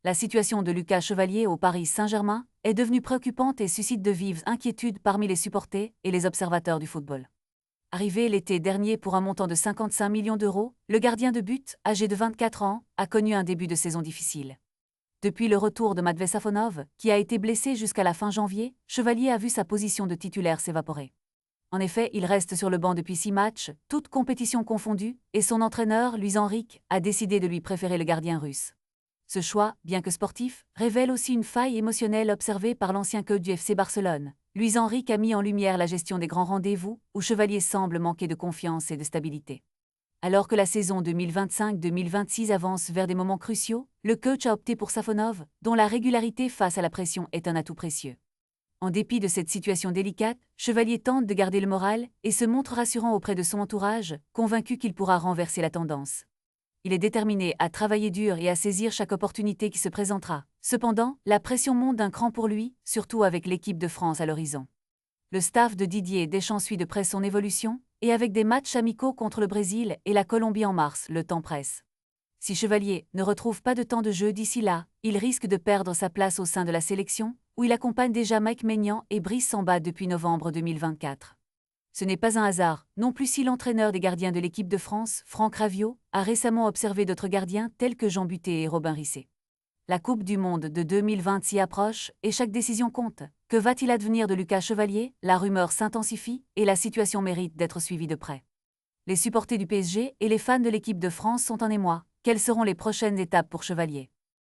La situation de Lucas Chevalier au Paris Saint-Germain est devenue préoccupante et suscite de vives inquiétudes parmi les supporters et les observateurs du football. Arrivé l'été dernier pour un montant de 55 millions d'euros, le gardien de but, âgé de 24 ans, a connu un début de saison difficile. Depuis le retour de Matvei Safonov, qui a été blessé jusqu'à la fin janvier, Chevalier a vu sa position de titulaire s'évaporer. En effet, il reste sur le banc depuis 6 matchs, toutes compétitions confondues, et son entraîneur, Luis Enrique, a décidé de lui préférer le gardien russe. Ce choix, bien que sportif, révèle aussi une faille émotionnelle observée par l'ancien coach du FC Barcelone. Luis Enrique a mis en lumière la gestion des grands rendez-vous, où Chevalier semble manquer de confiance et de stabilité. Alors que la saison 2025-2026 avance vers des moments cruciaux, le coach a opté pour Safonov, dont la régularité face à la pression est un atout précieux. En dépit de cette situation délicate, Chevalier tente de garder le moral et se montre rassurant auprès de son entourage, convaincu qu'il pourra renverser la tendance. Il est déterminé à travailler dur et à saisir chaque opportunité qui se présentera. Cependant, la pression monte d'un cran pour lui, surtout avec l'équipe de France à l'horizon. Le staff de Didier Deschamps suit de près son évolution, et avec des matchs amicaux contre le Brésil et la Colombie en mars, le temps presse. Si Chevalier ne retrouve pas de temps de jeu d'ici là, il risque de perdre sa place au sein de la sélection, où il accompagne déjà Mike Maignan et Brice Samba depuis novembre 2024. Ce n'est pas un hasard, non plus si l'entraîneur des gardiens de l'équipe de France, Franck Raviot, a récemment observé d'autres gardiens tels que Jean Buté et Robin Risset. La Coupe du Monde de 2026 approche et chaque décision compte. Que va-t-il advenir de Lucas Chevalier? La rumeur s'intensifie et la situation mérite d'être suivie de près. Les supporters du PSG et les fans de l'équipe de France sont en émoi. Quelles seront les prochaines étapes pour Chevalier?